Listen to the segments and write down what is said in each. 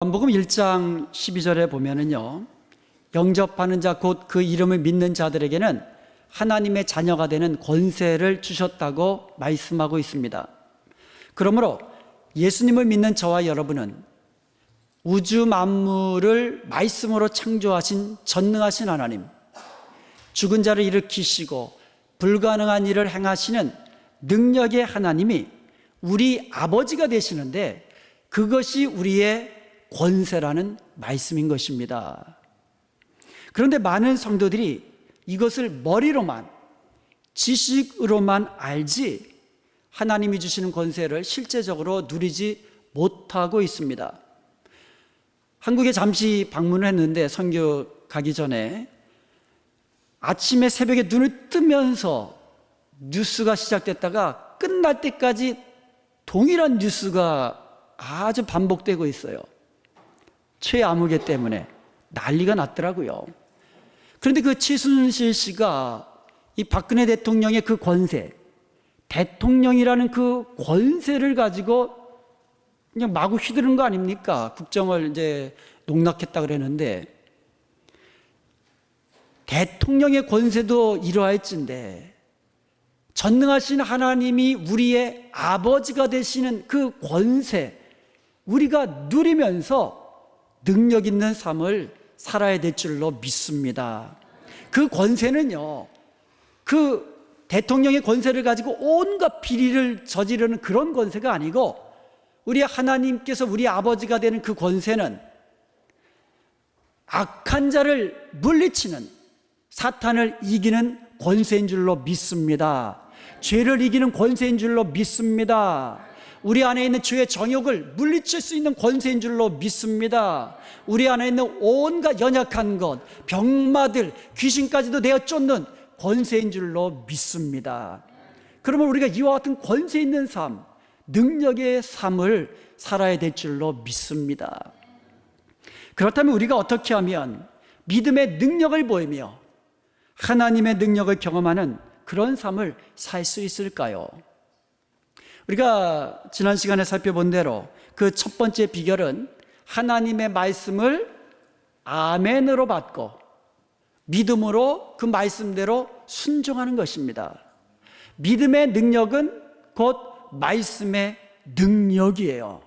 요한복음 1장 12절에 보면은요, 영접하는 자 곧 그 이름을 믿는 자들에게는 하나님의 자녀가 되는 권세를 주셨다고 말씀하고 있습니다. 그러므로 예수님을 믿는 저와 여러분은 우주 만물을 말씀으로 창조하신 전능하신 하나님, 죽은 자를 일으키시고 불가능한 일을 행하시는 능력의 하나님이 우리 아버지가 되시는데, 그것이 우리의 권세라는 말씀인 것입니다. 그런데 많은 성도들이 이것을 머리로만, 지식으로만 알지 하나님이 주시는 권세를 실제적으로 누리지 못하고 있습니다. 한국에 잠시 방문을 했는데, 선교 가기 전에 아침에 새벽에 눈을 뜨면서 뉴스가 시작됐다가 끝날 때까지 동일한 뉴스가 아주 반복되고 있어요. 최아무개 때문에 난리가 났더라고요. 그런데 그 최순실 씨가 이 박근혜 대통령의 그 권세, 대통령이라는 그 권세를 가지고 그냥 마구 휘두른 거 아닙니까? 국정을 이제 농락했다 그랬는데, 대통령의 권세도 이러할진데 전능하신 하나님이 우리의 아버지가 되시는 그 권세, 우리가 누리면서 능력 있는 삶을 살아야 될 줄로 믿습니다. 그 권세는요, 그 대통령의 권세를 가지고 온갖 비리를 저지르는 그런 권세가 아니고, 우리 하나님께서 우리 아버지가 되는 그 권세는 악한 자를 물리치는, 사탄을 이기는 권세인 줄로 믿습니다. 죄를 이기는 권세인 줄로 믿습니다. 우리 안에 있는 죄의 정욕을 물리칠 수 있는 권세인 줄로 믿습니다. 우리 안에 있는 온갖 연약한 것, 병마들, 귀신까지도 내어 쫓는 권세인 줄로 믿습니다. 그러면 우리가 이와 같은 권세 있는 삶, 능력의 삶을 살아야 될 줄로 믿습니다. 그렇다면 우리가 어떻게 하면 믿음의 능력을 보이며 하나님의 능력을 경험하는 그런 삶을 살 수 있을까요? 우리가 지난 시간에 살펴본 대로 그 첫 번째 비결은 하나님의 말씀을 아멘으로 받고 믿음으로 그 말씀대로 순종하는 것입니다. 믿음의 능력은 곧 말씀의 능력이에요.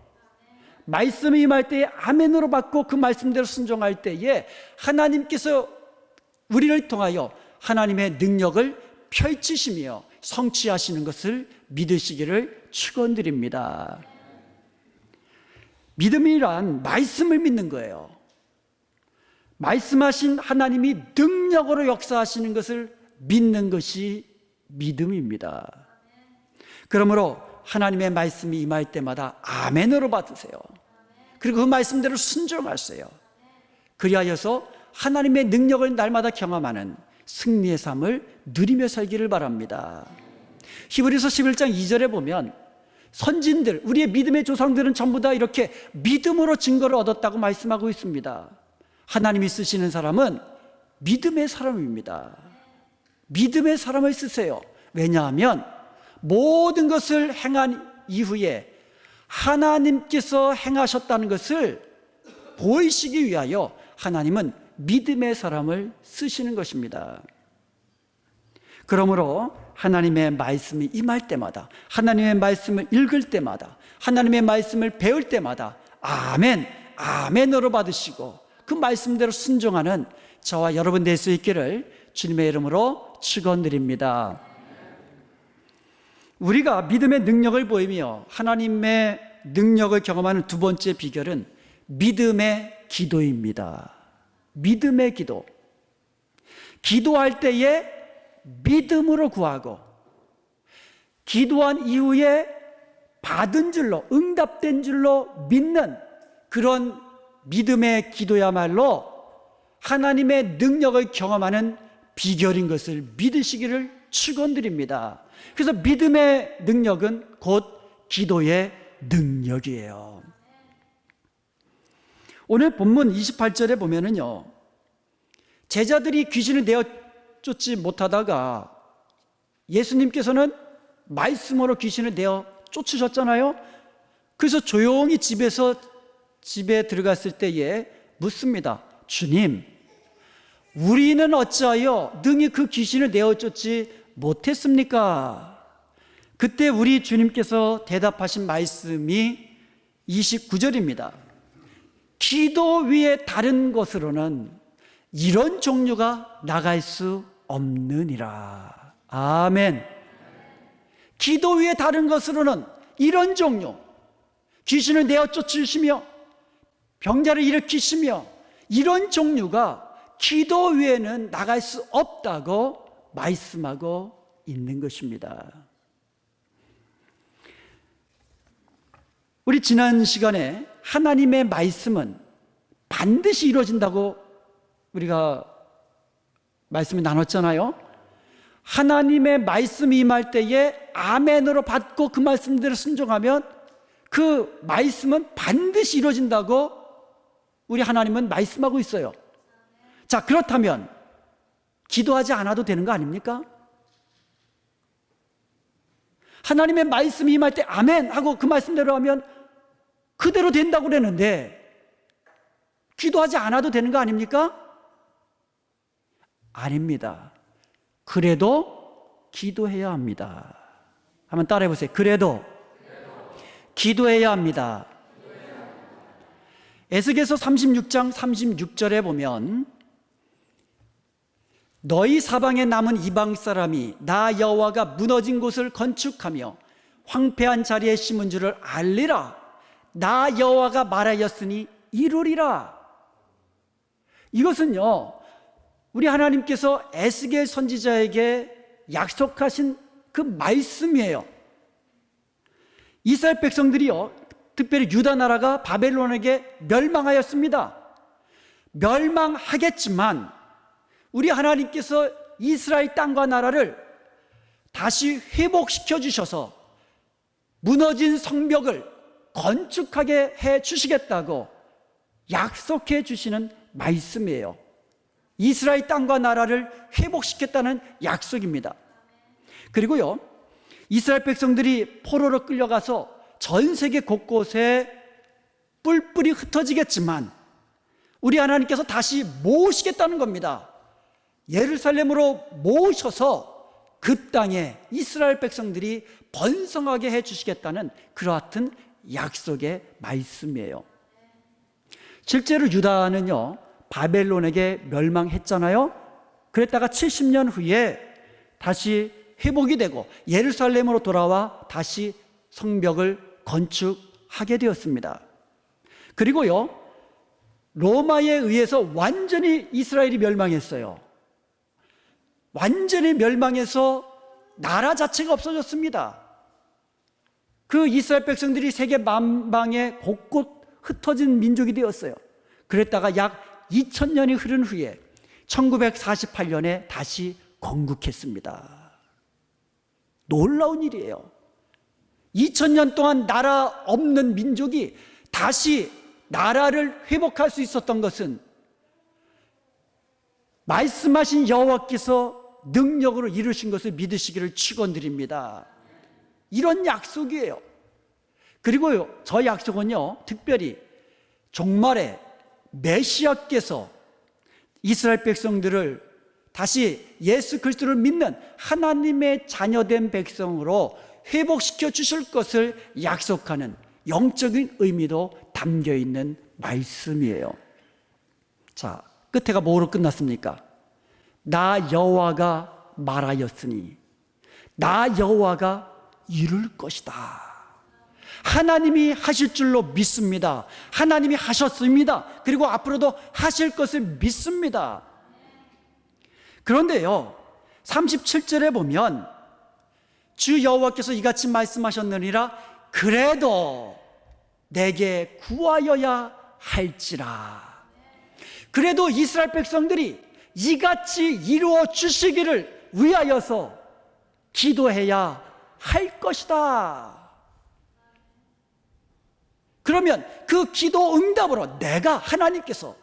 말씀이 임할 때에 아멘으로 받고 그 말씀대로 순종할 때에 하나님께서 우리를 통하여 하나님의 능력을 펼치시며 성취하시는 것을 믿으시기를 축원드립니다. 믿음이란 말씀을 믿는 거예요. 말씀하신 하나님이 능력으로 역사하시는 것을 믿는 것이 믿음입니다. 그러므로 하나님의 말씀이 임할 때마다 아멘으로 받으세요. 그리고 그 말씀대로 순종하세요. 그리하여서 하나님의 능력을 날마다 경험하는 승리의 삶을 누리며 살기를 바랍니다. 히브리서 11장 2절에 보면 선진들, 우리의 믿음의 조상들은 전부 다 이렇게 믿음으로 증거를 얻었다고 말씀하고 있습니다. 하나님이 쓰시는 사람은 믿음의 사람입니다. 믿음의 사람을 쓰세요. 왜냐하면 모든 것을 행한 이후에 하나님께서 행하셨다는 것을 보이시기 위하여 하나님은 믿음의 사람을 쓰시는 것입니다. 그러므로 하나님의 말씀이 임할 때마다, 하나님의 말씀을 읽을 때마다, 하나님의 말씀을 배울 때마다 아멘, 아멘으로 받으시고 그 말씀대로 순종하는 저와 여러분 될 수 있기를 주님의 이름으로 축원드립니다. 우리가 믿음의 능력을 보이며 하나님의 능력을 경험하는 두 번째 비결은 믿음의 기도입니다. 믿음의 기도. 기도할 때에 믿음으로 구하고 기도한 이후에 받은 줄로, 응답된 줄로 믿는 그런 믿음의 기도야말로 하나님의 능력을 경험하는 비결인 것을 믿으시기를 축원드립니다. 그래서 믿음의 능력은 곧 기도의 능력이에요. 오늘 본문 28절에 보면은요, 제자들이 귀신을 내어 쫓지 못하다가 예수님께서는 말씀으로 귀신을 내어 쫓으셨잖아요. 그래서 조용히 집에서 집에 들어갔을 때에 묻습니다. 주님, 우리는 어찌하여 능히 그 귀신을 내어쫓지 못했습니까? 그때 우리 주님께서 대답하신 말씀이 29절입니다. 기도 위에 다른 것으로는 이런 종류가 나갈 수 없느니라. 아멘. 기도 위에 다른 것으로는 이런 종류, 귀신을 내어 쫓으시며 병자를 일으키시며 이런 종류가 기도 위에는 나갈 수 없다고 말씀하고 있는 것입니다. 우리 지난 시간에 하나님의 말씀은 반드시 이루어진다고 우리가 말씀을 나눴잖아요. 하나님의 말씀이 임할 때에 아멘으로 받고 그 말씀대로 순종하면 그 말씀은 반드시 이루어진다고 우리 하나님은 말씀하고 있어요. 자, 그렇다면 기도하지 않아도 되는 거 아닙니까? 하나님의 말씀이 임할 때 아멘 하고 그 말씀대로 하면 그대로 된다고 그러는데 기도하지 않아도 되는 거 아닙니까? 아닙니다. 그래도 기도해야 합니다. 한번 따라해 보세요. 그래도 기도해야 합니다. 에스겔서 36장 36절에 보면 너희 사방에 남은 이방 사람이 나 여호와가 무너진 곳을 건축하며 황폐한 자리에 심은 줄을 알리라. 나 여호와가 말하였으니 이루리라. 이것은요, 우리 하나님께서 에스겔 선지자에게 약속하신 그 말씀이에요. 이스라엘 백성들이요, 특별히 유다 나라가 바벨론에게 멸망하였습니다. 멸망하겠지만 우리 하나님께서 이스라엘 땅과 나라를 다시 회복시켜 주셔서 무너진 성벽을 건축하게 해 주시겠다고 약속해 주시는 말씀이에요. 이스라엘 땅과 나라를 회복시켰다는 약속입니다. 그리고요, 이스라엘 백성들이 포로로 끌려가서 전 세계 곳곳에 뿔뿔이 흩어지겠지만 우리 하나님께서 다시 모으시겠다는 겁니다. 예루살렘으로 모으셔서 그 땅에 이스라엘 백성들이 번성하게 해주시겠다는 그러한 약속의 말씀이에요. 실제로 유다는요, 바벨론에게 멸망했잖아요. 그랬다가 70년 후에 다시 회복이 되고 예루살렘으로 돌아와 다시 성벽을 건축하게 되었습니다. 그리고요, 로마에 의해서 완전히 이스라엘이 멸망했어요. 완전히 멸망해서 나라 자체가 없어졌습니다. 그 이스라엘 백성들이 세계 만방에 곳곳 흩어진 민족이 되었어요. 그랬다가 약 2000년이 흐른 후에 1948년에 다시 건국했습니다. 놀라운 일이에요. 2000년 동안 나라 없는 민족이 다시 나라를 회복할 수 있었던 것은 말씀하신 여호와께서 능력으로 이루신 것을 믿으시기를 축원드립니다. 이런 약속이에요. 그리고요, 저 약속은요, 특별히 종말에 메시아께서 이스라엘 백성들을 다시 예수 그리스도를 믿는 하나님의 자녀된 백성으로 회복시켜 주실 것을 약속하는 영적인 의미도 담겨 있는 말씀이에요. 자, 끝에가 뭐로 끝났습니까? 나 여호와가 말하였으니 나 여호와가 이룰 것이다. 하나님이 하실 줄로 믿습니다. 하나님이 하셨습니다. 그리고 앞으로도 하실 것을 믿습니다. 그런데요, 37절에 보면 주 여호와께서 이같이 말씀하셨느니라. 그래도 내게 구하여야 할지라. 그래도 이스라엘 백성들이 이같이 이루어 주시기를 위하여서 기도해야 할 것이다. 그러면 그 기도 응답으로 내가 하나님께서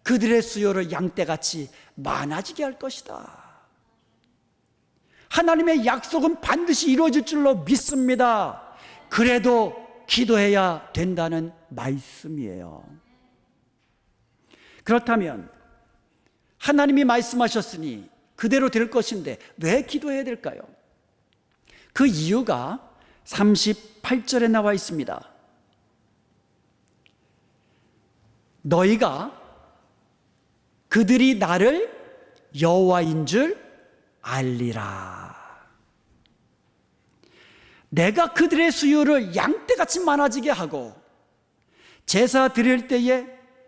그들의 수요를 양떼같이 많아지게 할 것이다. 하나님의 약속은 반드시 이루어질 줄로 믿습니다. 그래도 기도해야 된다는 말씀이에요. 그렇다면 하나님이 말씀하셨으니 그대로 될 것인데 왜 기도해야 될까요? 그 이유가 38절에 나와 있습니다. 너희가 그들이 나를 여호와인 줄 알리라. 내가 그들의 수요를 양떼같이 많아지게 하고 제사 드릴 때에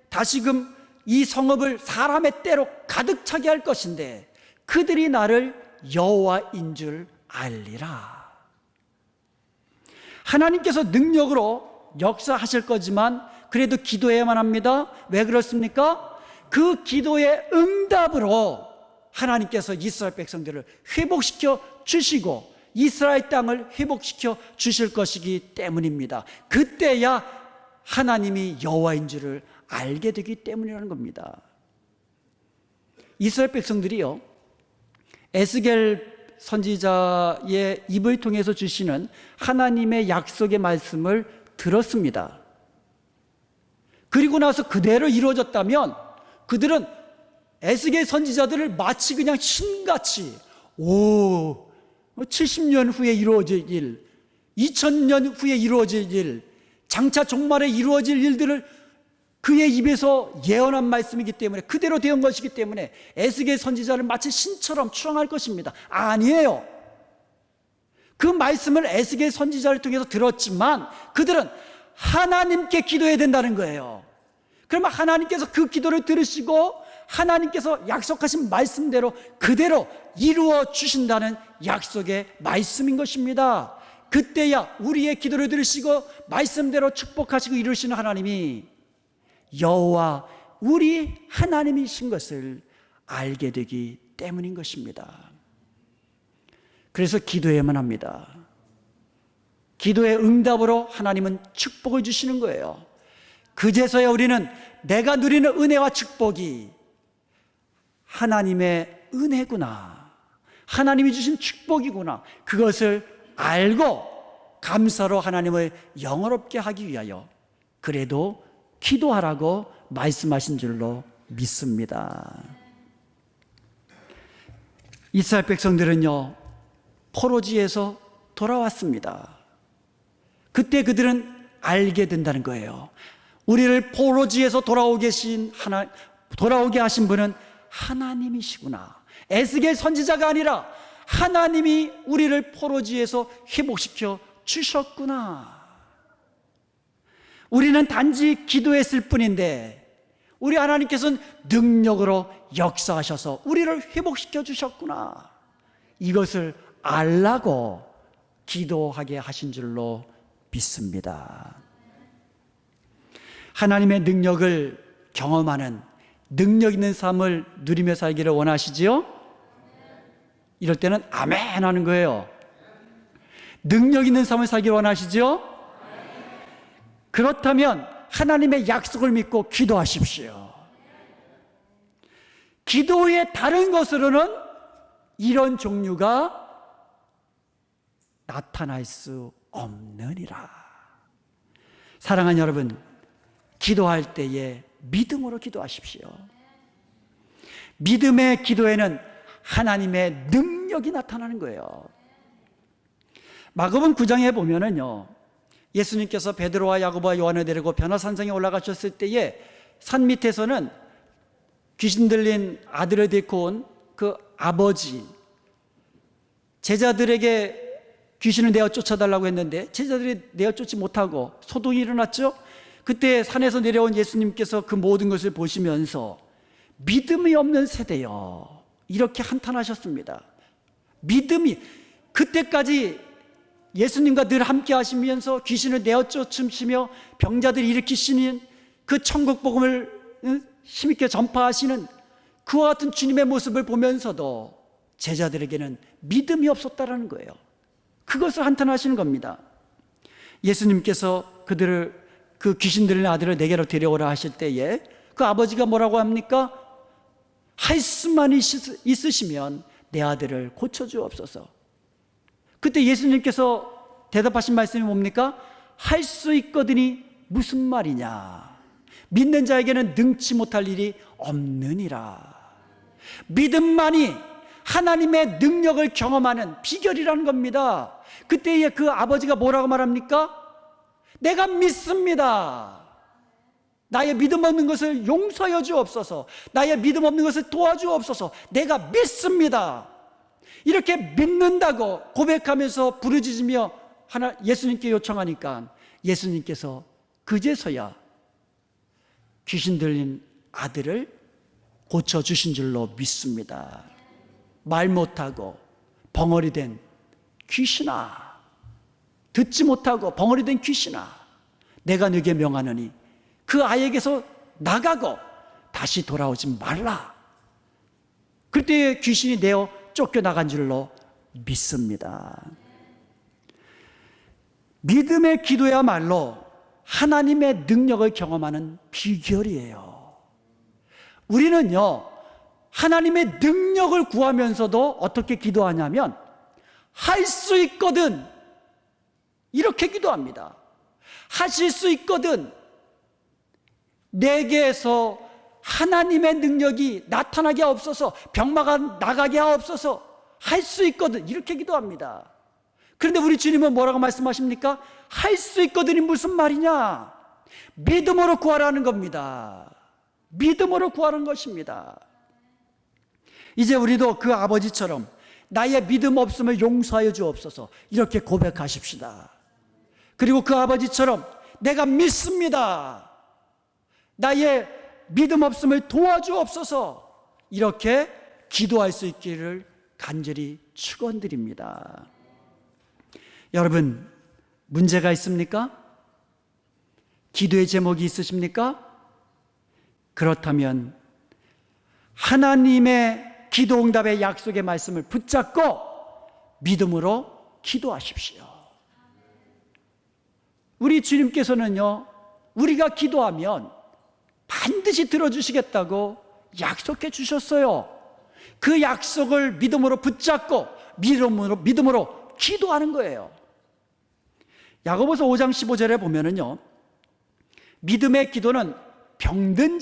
다시금 이 성읍을 사람의 때로 가득 차게 할 것인데 그들이 나를 여호와인 줄 알리라. 하나님께서 능력으로 역사하실 거지만 그래도 기도해야만 합니다. 왜 그렇습니까? 그 기도의 응답으로 하나님께서 이스라엘 백성들을 회복시켜 주시고 이스라엘 땅을 회복시켜 주실 것이기 때문입니다. 그때야 하나님이 여호와인 줄을 알게 되기 때문이라는 겁니다. 이스라엘 백성들이요, 에스겔 선지자의 입을 통해서 주시는 하나님의 약속의 말씀을 들었습니다. 그리고 나서 그대로 이루어졌다면 그들은 에스겔 선지자들을 마치 그냥 신같이 70년 후에 이루어질 일, 2000년 후에 이루어질 일, 장차 종말에 이루어질 일들을 그의 입에서 예언한 말씀이기 때문에 그대로 되은 것이기 때문에 에스겔 선지자를 마치 신처럼 추앙할 것입니다. 아니에요. 그 말씀을 에스겔 선지자를 통해서 들었지만 그들은 하나님께 기도해야 된다는 거예요. 그러면 하나님께서 그 기도를 들으시고 하나님께서 약속하신 말씀대로 그대로 이루어 주신다는 약속의 말씀인 것입니다. 그때야 우리의 기도를 들으시고 말씀대로 축복하시고 이루시는 하나님이 여호와 우리 하나님이신 것을 알게 되기 때문인 것입니다. 그래서 기도해야만 합니다. 기도의 응답으로 하나님은 축복을 주시는 거예요. 그제서야 우리는 내가 누리는 은혜와 축복이 하나님의 은혜구나, 하나님이 주신 축복이구나, 그것을 알고 감사로 하나님을 영화롭게 하기 위하여 그래도 기도하라고 말씀하신 줄로 믿습니다. 이스라엘 백성들은요, 포로지에서 돌아왔습니다. 그때 그들은 알게 된다는 거예요. 우리를 포로지에서 돌아오게 하신 분은 하나님이시구나. 에스겔 선지자가 아니라 하나님이 우리를 포로지에서 회복시켜 주셨구나. 우리는 단지 기도했을 뿐인데 우리 하나님께서는 능력으로 역사하셔서 우리를 회복시켜 주셨구나. 이것을 알라고 기도하게 하신 줄로 믿습니다. 하나님의 능력을 경험하는 능력 있는 삶을 누리며 살기를 원하시지요? 이럴 때는 아멘 하는 거예요. 능력 있는 삶을 살기를 원하시지요? 그렇다면 하나님의 약속을 믿고 기도하십시오. 기도의 다른 것으로는 이런 종류가 나타날 수 없느니라. 사랑하는 여러분, 기도할 때에 믿음으로 기도하십시오. 믿음의 기도에는 하나님의 능력이 나타나는 거예요. 마가복음 9장에 보면은요, 예수님께서 베드로와 야고보와 요한을 데리고 변화산성에 올라가셨을 때에 산 밑에서는 귀신 들린 아들을 데리고 온 그 아버지, 제자들에게 귀신을 내어 쫓아달라고 했는데 제자들이 내어 쫓지 못하고 소동이 일어났죠. 그때 산에서 내려온 예수님께서 그 모든 것을 보시면서 믿음이 없는 세대여, 이렇게 한탄하셨습니다. 믿음이, 그때까지 예수님과 늘 함께 하시면서 귀신을 내어 쫓으시며 병자들을 일으키시는 그 천국 복음을 힘있게 전파하시는 그와 같은 주님의 모습을 보면서도 제자들에게는 믿음이 없었다라는 거예요. 그것을 한탄하시는 겁니다. 예수님께서 그들을, 그 귀신 들린 아들을 내게로 데려오라 하실 때에 그 아버지가 뭐라고 합니까? 할 수만 있으시면 내 아들을 고쳐주옵소서. 그때 예수님께서 대답하신 말씀이 뭡니까? 할 수 있거든이 무슨 말이냐? 믿는 자에게는 능치 못할 일이 없느니라. 믿음만이 하나님의 능력을 경험하는 비결이라는 겁니다. 그때에 그 아버지가 뭐라고 말합니까? 내가 믿습니다. 나의 믿음 없는 것을 용서하여 주옵소서. 나의 믿음 없는 것을 도와주옵소서. 내가 믿습니다. 이렇게 믿는다고 고백하면서 부르짖으며 예수님께 요청하니까 예수님께서 그제서야 귀신 들린 아들을 고쳐주신 줄로 믿습니다. 말 못하고 벙어리 된 귀신아, 듣지 못하고 벙어리 된 귀신아, 내가 네게 명하노니 그 아이에게서 나가고 다시 돌아오지 말라. 그때 귀신이 내어 쫓겨나간 줄로 믿습니다. 믿음의 기도야말로 하나님의 능력을 경험하는 비결이에요. 우리는요, 하나님의 능력을 구하면서도 어떻게 기도하냐면 할 수 있거든 이렇게 기도합니다. 하실 수 있거든, 내게서 하나님의 능력이 나타나게 하옵소서, 병마가 나가게 하옵소서, 할 수 있거든 이렇게 기도합니다. 그런데 우리 주님은 뭐라고 말씀하십니까? 할 수 있거든이 무슨 말이냐? 믿음으로 구하라는 겁니다. 믿음으로 구하는 것입니다. 이제 우리도 그 아버지처럼 나의 믿음 없음을 용서하여 주옵소서 이렇게 고백하십시다. 그리고 그 아버지처럼 내가 믿습니다, 나의 믿음 없음을 도와주옵소서 이렇게 기도할 수 있기를 간절히 축원드립니다. 여러분, 문제가 있습니까? 기도의 제목이 있으십니까? 그렇다면 하나님의 기도 응답의 약속의 말씀을 붙잡고 믿음으로 기도하십시오. 우리 주님께서는요, 우리가 기도하면 반드시 들어주시겠다고 약속해 주셨어요. 그 약속을 믿음으로 붙잡고 믿음으로 기도하는 거예요. 야고보서 5장 15절에 보면은요, 믿음의 기도는 병든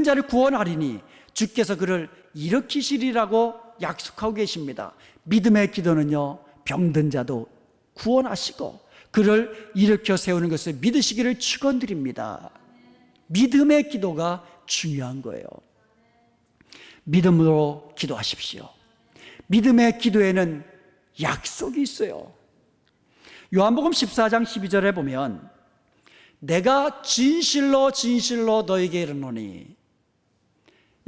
자를 구원하리니 주께서 그를 일으키시리라고 약속하고 계십니다. 믿음의 기도는요, 병든 자도 구원하시고 그를 일으켜 세우는 것을 믿으시기를 축원드립니다. 믿음의 기도가 중요한 거예요. 믿음으로 기도하십시오. 믿음의 기도에는 약속이 있어요. 요한복음 14장 12절에 보면 내가 진실로 진실로 너에게 이르노니,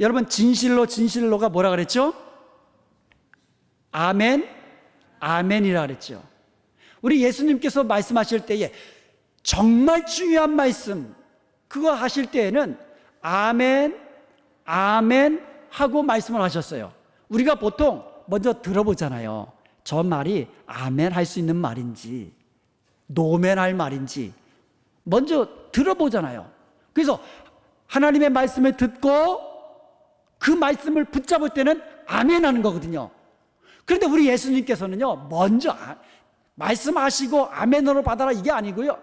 여러분, 진실로가 뭐라 그랬죠? 아멘, 아멘이라 그랬죠. 우리 예수님께서 말씀하실 때에 정말 중요한 말씀, 그거 하실 때에는 아멘, 아멘 하고 말씀을 하셨어요. 우리가 보통 먼저 들어보잖아요. 저 말이 아멘 할 수 있는 말인지 노멘 할 말인지 먼저 들어보잖아요. 그래서 하나님의 말씀을 듣고 그 말씀을 붙잡을 때는 아멘 하는 거거든요. 그런데 우리 예수님께서는요, 먼저 말씀하시고 아멘으로 받아라 이게 아니고요,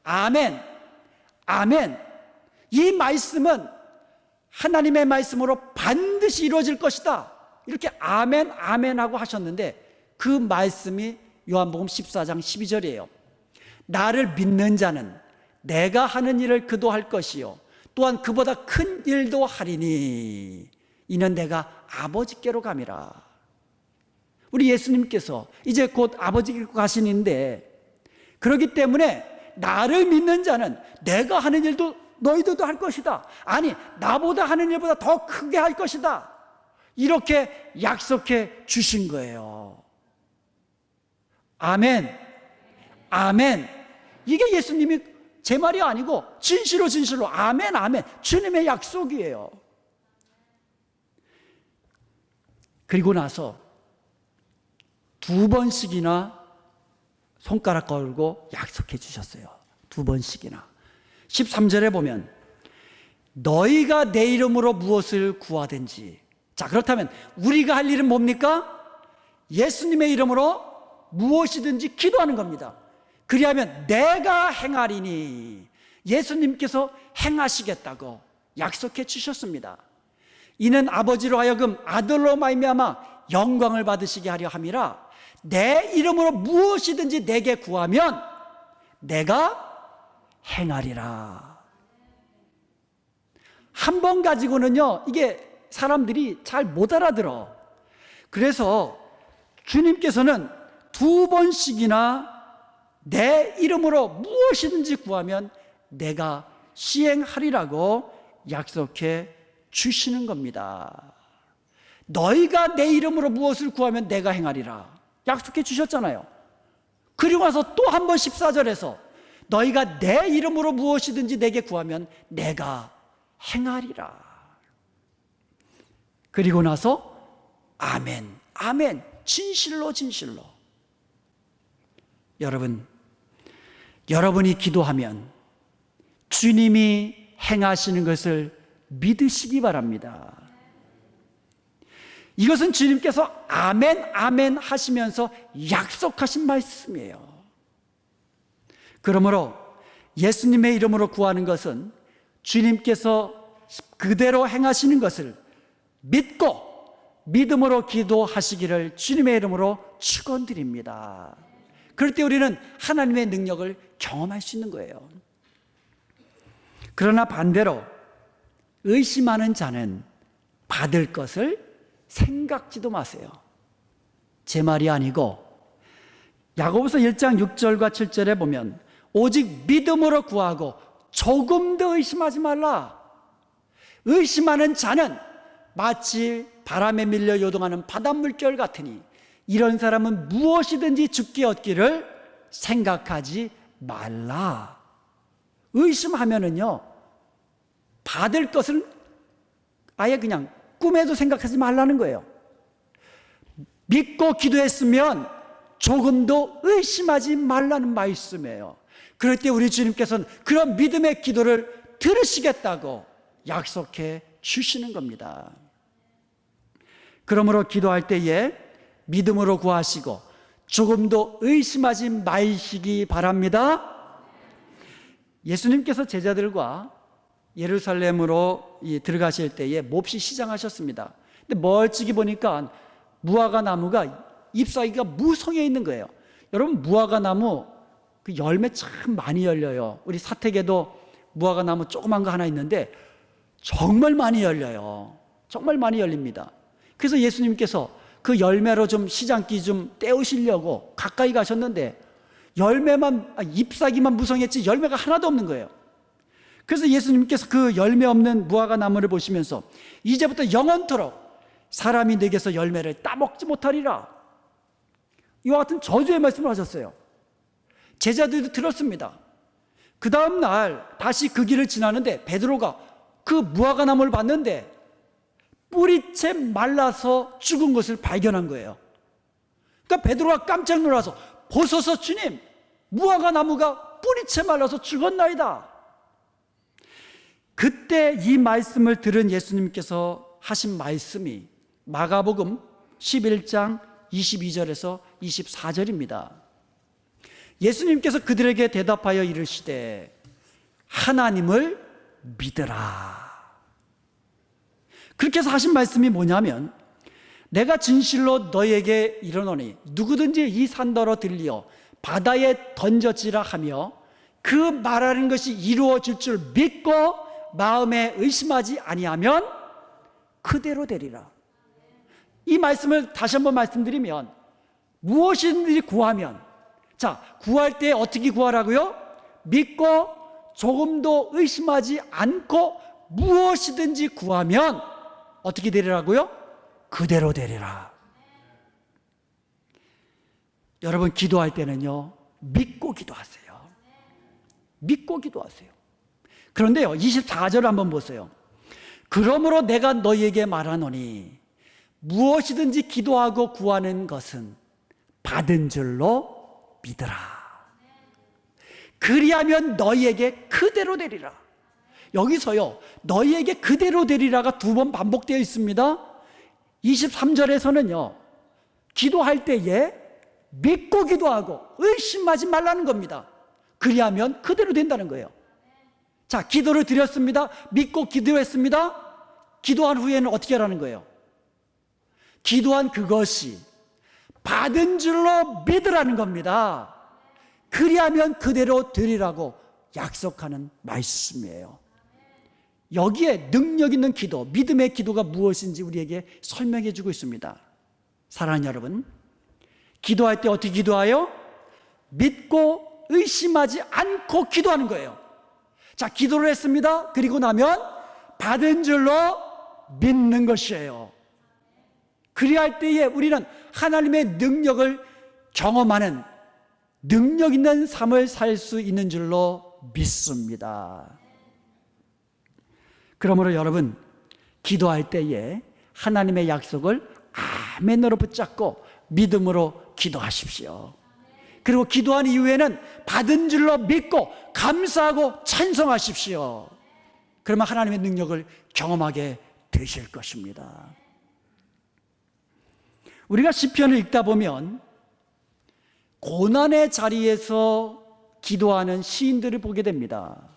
아멘, 아멘, 이 말씀은 하나님의 말씀으로 반드시 이루어질 것이다 이렇게 아멘, 아멘 하고 하셨는데 그 말씀이 요한복음 14장 12절이에요. 나를 믿는 자는 내가 하는 일을 그도 할 것이요 또한 그보다 큰 일도 하리니 이는 내가 아버지께로 감이라. 우리 예수님께서 이제 곧 아버지께로 가시는데, 그렇기 때문에 나를 믿는 자는 내가 하는 일도 너희들도 할 것이다, 아니 나보다 하는 일보다 더 크게 할 것이다 이렇게 약속해 주신 거예요. 아멘, 아멘. 이게 예수님이 제 말이 아니고 진실로 아멘, 아멘, 주님의 약속이에요. 그리고 나서 2번씩이나 손가락 걸고 약속해 주셨어요. 2번씩이나. 13절에 보면 너희가 내 이름으로 무엇을 구하든지. 자, 그렇다면 우리가 할 일은 뭡니까? 예수님의 이름으로 무엇이든지 기도하는 겁니다. 그리하면 내가 행하리니. 예수님께서 행하시겠다고 약속해 주셨습니다. 이는 아버지로 하여금 아들로 말미암아 영광을 받으시게 하려 함이라. 내 이름으로 무엇이든지 내게 구하면 내가 행하리라. 한 번 가지고는요, 이게 사람들이 잘 못 알아들어. 그래서 주님께서는 2번씩이나 내 이름으로 무엇이든지 구하면 내가 시행하리라고 약속해 주시는 겁니다. 너희가 내 이름으로 무엇을 구하면 내가 행하리라 약속해 주셨잖아요. 그리고 나서 또 한 번 14절에서 너희가 내 이름으로 무엇이든지 내게 구하면 내가 행하리라. 그리고 나서 아멘, 아멘, 진실로 진실로. 여러분, 여러분이 기도하면 주님이 행하시는 것을 믿으시기 바랍니다. 이것은 주님께서 아멘, 아멘 하시면서 약속하신 말씀이에요. 그러므로 예수님의 이름으로 구하는 것은 주님께서 그대로 행하시는 것을 믿고 믿음으로 기도하시기를 주님의 이름으로 축원드립니다. 그럴 때 우리는 하나님의 능력을 경험할 수 있는 거예요. 그러나 반대로 의심하는 자는 받을 것을 생각지도 마세요. 제 말이 아니고 야고보서 1장 6절과 7절에 보면 오직 믿음으로 구하고 조금도 의심하지 말라. 의심하는 자는 마치 바람에 밀려 요동하는 바닷물결 같으니 이런 사람은 무엇이든지 죽게 얻기를 생각하지 말라. 의심하면은요, 받을 것을 아예 그냥 꿈에도 생각하지 말라는 거예요. 믿고 기도했으면 조금도 의심하지 말라는 말씀이에요. 그럴 때 우리 주님께서는 그런 믿음의 기도를 들으시겠다고 약속해 주시는 겁니다. 그러므로 기도할 때에 믿음으로 구하시고 조금도 의심하지 마시기 바랍니다. 예수님께서 제자들과 예루살렘으로 들어가실 때에 몹시 시장하셨습니다. 근데 멀찍이 보니까 무화과 나무가 잎사귀가 무성해 있는 거예요. 여러분, 무화과 나무 그 열매 참 많이 열려요. 우리 사택에도 무화과 나무 조그만 거 하나 있는데 정말 많이 열려요. 정말 많이 열립니다. 그래서 예수님께서 그 열매로 좀 시장기 좀 떼우시려고 가까이 가셨는데 잎사귀만 무성했지 열매가 하나도 없는 거예요. 그래서 예수님께서 그 열매 없는 무화과 나무를 보시면서 이제부터 영원토록 사람이 내게서 열매를 따먹지 못하리라, 이와 같은 저주의 말씀을 하셨어요. 제자들도 들었습니다. 그 다음 날 다시 그 길을 지나는데 베드로가 그 무화과 나무를 봤는데 뿌리채 말라서 죽은 것을 발견한 거예요. 그러니까 베드로가 깜짝 놀라서 보소서 주님, 무화과 나무가 뿌리채 말라서 죽었나이다. 그때 이 말씀을 들은 예수님께서 하신 말씀이 마가복음 11장 22절에서 24절입니다. 예수님께서 그들에게 대답하여 이르시되 하나님을 믿으라. 그렇게 해서 하신 말씀이 뭐냐면, 내가 진실로 너에게 이르노니 누구든지 이 산더러 들리어 바다에 던져지라 하며 그 말하는 것이 이루어질 줄 믿고 마음에 의심하지 아니하면 그대로 되리라. 이 말씀을 다시 한번 말씀드리면, 무엇이든지 구하면, 자, 구할 때 어떻게 구하라고요? 믿고 조금도 의심하지 않고 무엇이든지 구하면 어떻게 되리라고요? 그대로 되리라. 여러분, 기도할 때는요, 믿고 기도하세요. 믿고 기도하세요. 그런데요, 24절 한번 보세요. 그러므로 내가 너희에게 말하노니 무엇이든지 기도하고 구하는 것은 받은 줄로 믿으라. 그리하면 너희에게 그대로 되리라. 여기서요, 너희에게 그대로 되리라가 2번 반복되어 있습니다. 23절에서는요, 기도할 때에 믿고 기도하고 의심하지 말라는 겁니다. 그리하면 그대로 된다는 거예요. 자, 기도를 드렸습니다. 믿고 기도했습니다. 기도한 후에는 어떻게 하라는 거예요? 기도한 그것이 받은 줄로 믿으라는 겁니다. 그리하면 그대로 되리라고 약속하는 말씀이에요. 여기에 능력 있는 기도, 믿음의 기도가 무엇인지 우리에게 설명해 주고 있습니다. 사랑하는 여러분, 기도할 때 어떻게 기도하여? 믿고 의심하지 않고 기도하는 거예요. 자, 기도를 했습니다. 그리고 나면 받은 줄로 믿는 것이에요. 그리할 때에 우리는 하나님의 능력을 경험하는 능력 있는 삶을 살 수 있는 줄로 믿습니다. 그러므로 여러분, 기도할 때에 하나님의 약속을 아멘으로 붙잡고 믿음으로 기도하십시오. 그리고 기도한 이후에는 받은 줄로 믿고 감사하고 찬송하십시오. 그러면 하나님의 능력을 경험하게 되실 것입니다. 우리가 시편을 읽다 보면 고난의 자리에서 기도하는 시인들을 보게 됩니다.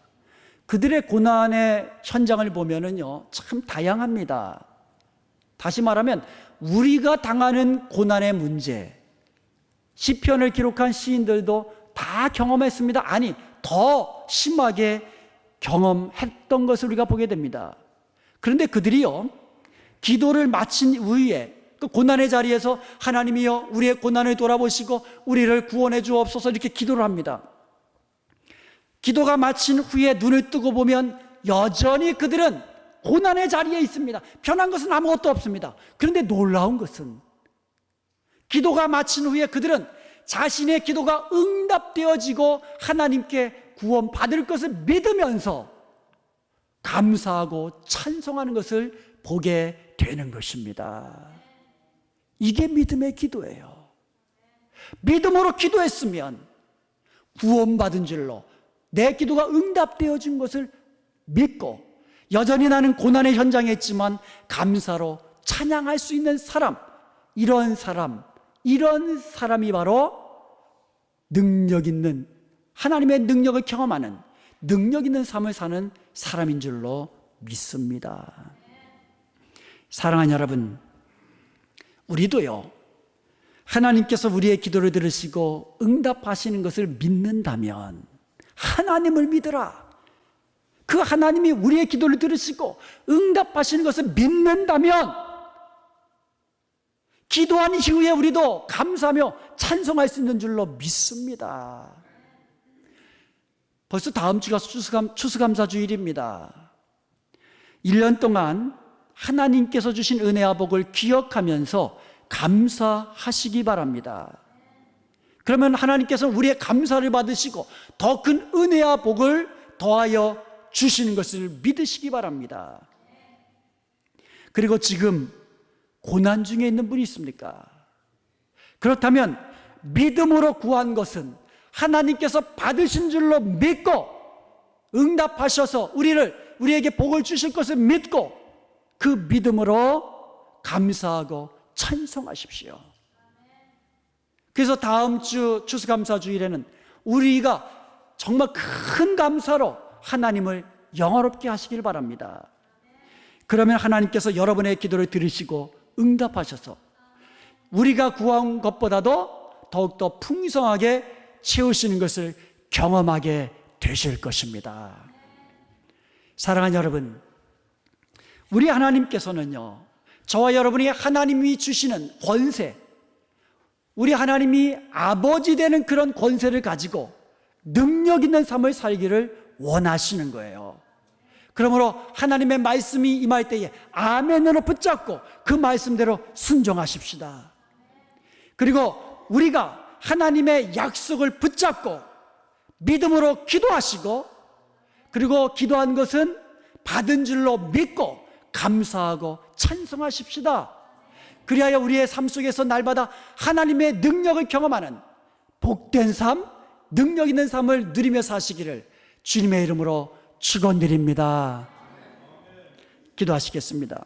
그들의 고난의 현장을 보면은요, 참 다양합니다. 다시 말하면 우리가 당하는 고난의 문제, 시편을 기록한 시인들도 다 경험했습니다. 아니, 더 심하게 경험했던 것을 우리가 보게 됩니다. 그런데 그들이요, 기도를 마친 이후에 그 고난의 자리에서 하나님이여 우리의 고난을 돌아보시고 우리를 구원해 주옵소서 이렇게 기도를 합니다. 기도가 마친 후에 눈을 뜨고 보면 여전히 그들은 고난의 자리에 있습니다. 변한 것은 아무것도 없습니다. 그런데 놀라운 것은 기도가 마친 후에 그들은 자신의 기도가 응답되어지고 하나님께 구원받을 것을 믿으면서 감사하고 찬송하는 것을 보게 되는 것입니다. 이게 믿음의 기도예요. 믿음으로 기도했으면 구원받은 줄로 내 기도가 응답되어진 것을 믿고 여전히 나는 고난의 현장에 있지만 감사로 찬양할 수 있는 사람, 이런 사람이 바로 능력 있는, 하나님의 능력을 경험하는 능력 있는 삶을 사는 사람인 줄로 믿습니다. 사랑하는 여러분, 우리도요, 하나님께서 우리의 기도를 들으시고 응답하시는 것을 믿는다면, 하나님을 믿으라, 그 하나님이 우리의 기도를 들으시고 응답하시는 것을 믿는다면 기도한 이후에 우리도 감사하며 찬송할 수 있는 줄로 믿습니다. 벌써 다음 주가 추수감사주일입니다. 1년 동안 하나님께서 주신 은혜와 복을 기억하면서 감사하시기 바랍니다. 그러면 하나님께서 우리의 감사를 받으시고 더 큰 은혜와 복을 더하여 주시는 것을 믿으시기 바랍니다. 그리고 지금 고난 중에 있는 분이 있습니까? 그렇다면 믿음으로 구한 것은 하나님께서 받으신 줄로 믿고 응답하셔서 우리에게 복을 주실 것을 믿고 그 믿음으로 감사하고 찬송하십시오. 그래서 다음 주 추수감사주일에는 우리가 정말 큰 감사로 하나님을 영화롭게 하시길 바랍니다. 그러면 하나님께서 여러분의 기도를 들으시고 응답하셔서 우리가 구한 것보다도 더욱더 풍성하게 채우시는 것을 경험하게 되실 것입니다. 사랑하는 여러분, 우리 하나님께서는요, 저와 여러분이 하나님이 주시는 권세, 우리 하나님이 아버지 되는 그런 권세를 가지고 능력 있는 삶을 살기를 원하시는 거예요. 그러므로 하나님의 말씀이 임할 때에 아멘으로 붙잡고 그 말씀대로 순종하십시다. 그리고 우리가 하나님의 약속을 붙잡고 믿음으로 기도하시고, 그리고 기도한 것은 받은 줄로 믿고 감사하고 찬송하십시다. 그리하여 우리의 삶 속에서 날마다 하나님의 능력을 경험하는 복된 삶, 능력 있는 삶을 누리며 사시기를 주님의 이름으로 축원드립니다. 기도하시겠습니다.